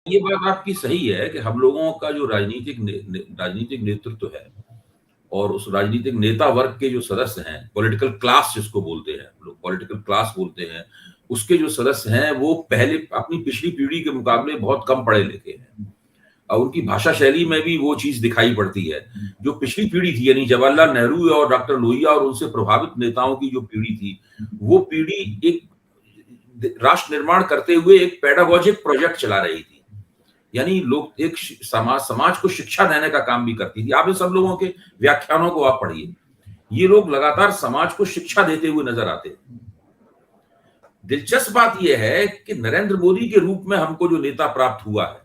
ये बात आपकी सही है कि हम लोगों का जो राजनीतिक नेतृत्व है और उस राजनीतिक नेता वर्ग के जो सदस्य हैं, पॉलिटिकल क्लास जिसको बोलते हैं, हम लोग पॉलिटिकल क्लास बोलते हैं, उसके जो सदस्य हैं, वो पहले अपनी पिछली पीढ़ी के मुकाबले बहुत कम पढ़े लिखे हैं। और उनकी भाषा शैली में भी वो चीज़ दिखाई पड़ती है। जो पिछली पीढ़ी थी, यानी जवाहरलाल नेहरू और डॉक्टर लोहिया और उनसे प्रभावित नेताओं की जो पीढ़ी थी, वो पीढ़ी एक राष्ट्र निर्माण करते हुए एक पेडागोजिक प्रोजेक्ट चला रही थी। यानी लोग एक समाज को शिक्षा देने का काम भी करती थी। आप इन सब लोगों के व्याख्यानों को आप पढ़िए, ये लोग लगातार समाज को शिक्षा देते हुए नजर आते हैं। दिलचस्प बात यह है कि नरेंद्र मोदी के रूप में हमको जो नेता प्राप्त हुआ है,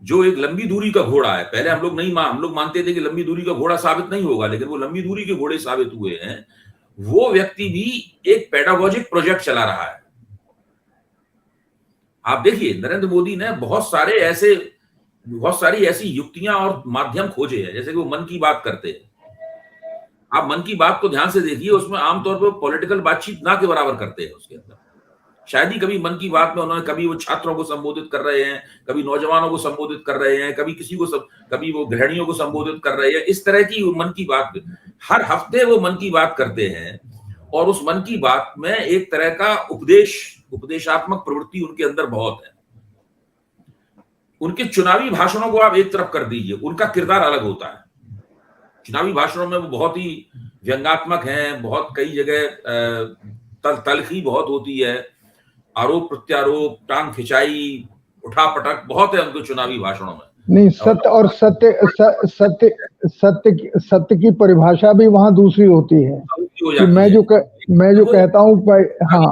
जो एक लंबी दूरी का घोड़ा है, पहले हम लोग मानते थे कि लंबी दूरी का घोड़ा साबित नहीं होगा, लेकिन वो लंबी दूरी के घोड़े साबित हुए हैं। वो व्यक्ति भी एक पेडागोजिक प्रोजेक्ट चला रहा है। आप देखिए, नरेंद्र मोदी ने बहुत सारी ऐसी युक्तियां और माध्यम खोजे हैं, जैसे कि वो मन की बात करते हैं। आप मन की बात को ध्यान से देखिए, उसमें आमतौर पर पॉलिटिकल बातचीत ना के बराबर करते हैं उसके अंदर। शायद ही कभी मन की बात में उन्होंने कभी वो छात्रों को संबोधित कर रहे हैं, कभी नौजवानों को संबोधित कर रहे हैं, कभी वो गृहिणियों को संबोधित कर रहे हैं। इस तरह की मन की बात हर हफ्ते वो मन की बात करते हैं, और उस मन की बात में एक तरह का उपदेशात्मक प्रवृत्ति उनके अंदर बहुत है। उनके चुनावी भाषणों को आप एक तरफ कर दीजिए, उनका किरदार अलग होता है। चुनावी भाषणों में वो बहुत ही व्यंग्यात्मक हैं, बहुत कई जगह तलखी बहुत होती है, आरोप प्रत्यारोप, टांग खिंचाई, उठापटक बहुत है उनके चुनावी भाषणों में। नहीं, सत्य की परिभाषा भी वहां दूसरी होती है कि मैं जो कहता हूं, हाँ,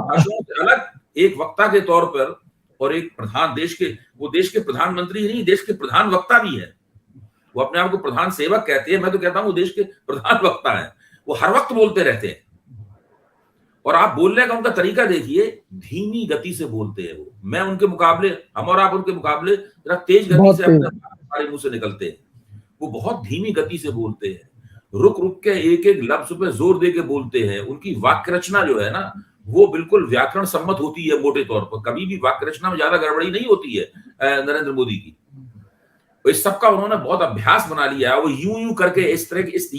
अलग एक वक्ता के तौर पर, और एक देश के प्रधानमंत्री नहीं, देश के प्रधान वक्ता भी है। वो अपने आप को प्रधान सेवक कहते हैं, मैं तो कहता हूं वो देश के प्रधान वक्ता है। वो हर वक्त बोलते रहते हैं, और आप बोलने का उनका तरीका देखिए, धीमी गति से बोलते हैं वो। हम और आप उनके मुकाबले जरा तेज गति से अपने हमारे मुंह से निकलते हैं। वो बहुत धीमी गति से बोलते हैं, रुक रुक के एक एक लफ्ज पे जोर दे के बोलते हैं। उनकी वाक्य रचना जो है ना, वो बिल्कुल व्याकरण सम्मत होती है मोटे तौर पर। कभी भी वाक्य रचना में ज्यादा गड़बड़ी नहीं होती है नरेंद्र मोदी की। इस सब का उन्होंने बहुत अभ्यास बना लिया है। वो यूं करके इस तरह की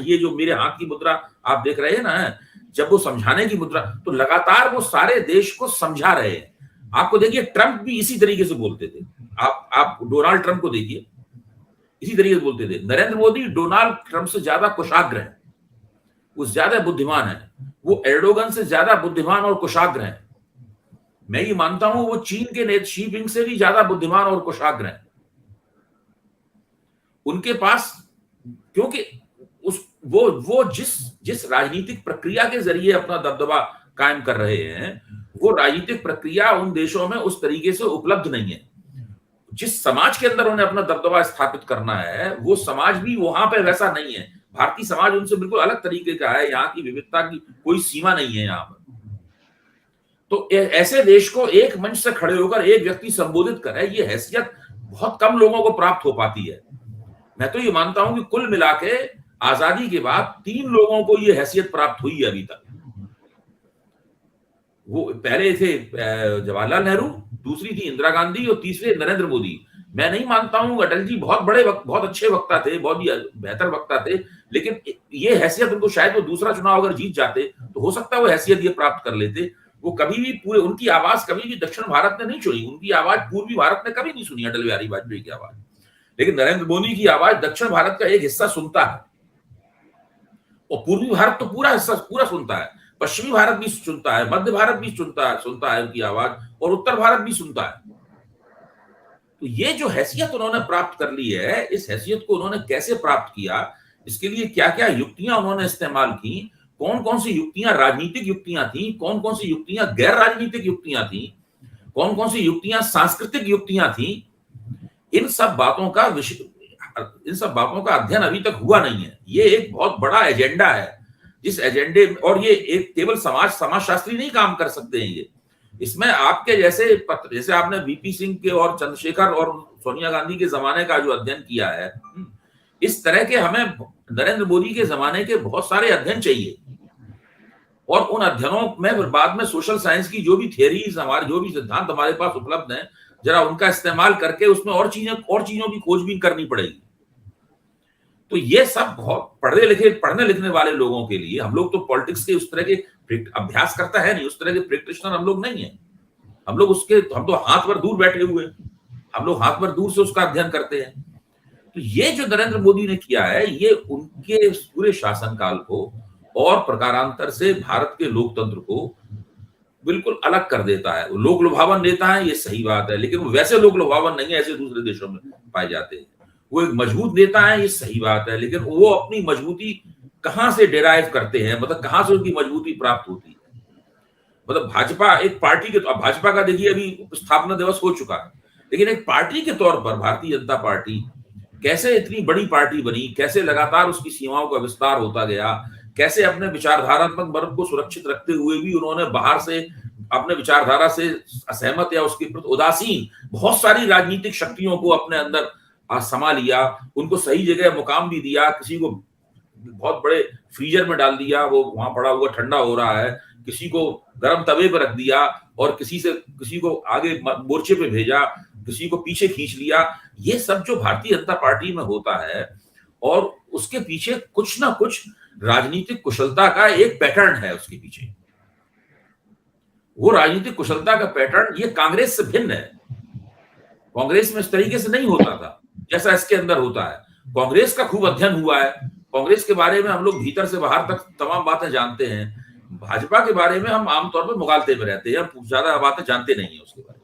ये जो मेरे हाथ की मुद्रा आप देख रहे हैं ना, जब वो समझाने की मुद्रा, तो लगातार वो सारे देश को समझा रहे हैं। आपको देखिए, ट्रंप भी इसी तरीके से बोलते थे। आप डोनाल्ड ट्रंप को देखिए, इसी तरीके से बोलते थे। नरेंद्र मोदी डोनाल्ड ट्रंप से ज्यादा कुशाग्र है, वो ज्यादा बुद्धिमान है। वो एर्डोगन से ज्यादा बुद्धिमान और कुशाग्र है। मैं ये मानता हूं वो चीन के नेता शी जिनपिंग से भी ज्यादा बुद्धिमान और कुशाग्र है। उनके पास, क्योंकि वो जिस राजनीतिक प्रक्रिया के जरिए अपना दबदबा कायम कर रहे हैं, वो राजनीतिक प्रक्रिया उन देशों में उस तरीके से उपलब्ध नहीं है। जिस समाज के अंदर उन्हें अपना दबदबा स्थापित करना है, वो समाज भी वहां पे वैसा नहीं है। भारतीय समाज उनसे बिल्कुल अलग तरीके का है। यहाँ की विविधता की कोई सीमा नहीं है यहाँ पर। तो ऐसे देश को एक मंच से खड़े होकर एक व्यक्ति संबोधित करे, ये हैसियत बहुत कम लोगों को प्राप्त हो पाती है। मैं तो ये मानता हूं कि कुल मिला के आजादी के बाद 3 लोगों को ये हैसियत प्राप्त हुई है अभी तक। वो पहले थे जवाहरलाल नेहरू, दूसरी थी इंदिरा गांधी, और तीसरे नरेंद्र मोदी। मैं नहीं मानता हूं अटल जी बहुत अच्छे वक्ता थे, बहुत ही बेहतर वक्ता थे, लेकिन ये हैसियत उनको, शायद वो दूसरा चुनाव अगर जीत जाते तो हो सकता है वो हैसियत ये प्राप्त कर लेते। वो कभी भी उनकी आवाज कभी भी दक्षिण भारत ने नहीं सुनी, उनकी आवाज पूर्वी भारत ने कभी नहीं सुनी, अटल बिहारी वाजपेयी की आवाज। लेकिन नरेंद्र मोदी की आवाज दक्षिण भारत का एक हिस्सा सुनता है, और पूर्वी भारत तो पूरा सुनता है, पश्चिमी भारत भी सुनता है, मध्य भारत भी सुनता है उनकी आवाज, और उत्तर भारत भी सुनता है। तो ये जो हैसियत उन्होंने प्राप्त कर ली है, इस हैसियत को उन्होंने कैसे प्राप्त किया, इसके लिए क्या क्या युक्तियां उन्होंने इस्तेमाल की, कौन कौन सी युक्तियां राजनीतिक युक्तियां थी, कौन कौन सी युक्तियां गैर राजनीतिक युक्तियां थी, कौन कौन सी युक्तियां सांस्कृतिक युक्तियां थी, इन सब बातों का अध्ययन अभी तक हुआ नहीं है। ये एक बहुत बड़ा एजेंडा है, जिस एजेंडे, और ये एक केवल समाजशास्त्री नहीं काम कर सकते हैं। ये इसमें आपके जैसे आपने वीपी सिंह के और चंद्रशेखर और सोनिया गांधी के जमाने का जो अध्ययन किया है, इस तरह के हमें नरेंद्र मोदी के जमाने के बहुत सारे अध्ययन चाहिए। और उन अध्ययनों में बाद में सोशल साइंस की जो भी थियरीज हमारे, जो भी सिद्धांत हमारे पास उपलब्ध हैं, जरा उनका इस्तेमाल करके उसमें और चीजों की खोजबीन करनी पड़ेगी। तो ये सब बहुत पढ़ने लिखने वाले लोगों के लिए, हम लोग तो पॉलिटिक्स के उस तरह के अभ्यास करता है नहीं, उस तरह के प्रैक्टिशनर हम लोग नहीं है। हम तो हाथ भर दूर बैठे हुए हैं, हम लोग हाथ भर दूर से उसका अध्ययन करते हैं। तो ये जो नरेंद्र मोदी ने किया है, ये उनके पूरे शासनकाल को और प्रकारांतर से भारत के लोकतंत्र को बिल्कुल अलग कर देता है। वो लोक लुभावन नेता है, ये सही बात है, लेकिन वो वैसे लोक लुभावन नहीं है ऐसे दूसरे देशों में पाए जाते हैं। वो एक मजबूत नेता है, ये सही बात है, लेकिन वो अपनी मजबूती कहां से डिराइव करते हैं, मतलब कहां से उनकी मजबूती प्राप्त होती है। मतलब भाजपा एक पार्टी के, भाजपा का देखिए अभी स्थापना दिवस हो चुका है, लेकिन एक पार्टी के तौर पर भारतीय जनता पार्टी कैसे इतनी बड़ी पार्टी बनी, कैसे लगातार उसकी सीमाओं का विस्तार होता गया, कैसे अपने विचारधारात्मक वर्ग को सुरक्षित रखते हुए भी उन्होंने बाहर से अपने विचारधारा से असहमत या उसके प्रति उदासीन बहुत सारी राजनीतिक शक्तियों को अपने अंदर समा लिया, उनको सही जगह मुकाम भी दिया, किसी को बहुत बड़े फ्रीजर में डाल दिया, वो वहां पड़ा हुआ ठंडा हो रहा है, किसी को गर्म तवे पर रख दिया और किसी को आगे मोर्चे पे भेजा, किसी को पीछे खींच लिया। ये सब जो भारतीय जनता पार्टी में होता है, और उसके पीछे कुछ ना कुछ राजनीतिक कुशलता का एक पैटर्न है उसके पीछे। वो राजनीतिक कुशलता का पैटर्न ये कांग्रेस से भिन्न है। कांग्रेस में इस तरीके से नहीं होता था जैसा इसके अंदर होता है। कांग्रेस का खूब अध्ययन हुआ है, कांग्रेस के बारे में हम लोग भीतर से बाहर तक तमाम बातें जानते हैं। भाजपा के बारे में हम आमतौर पर मुगालते में रहते हैं, ज्यादा बातें जानते नहीं है उसके बारे में।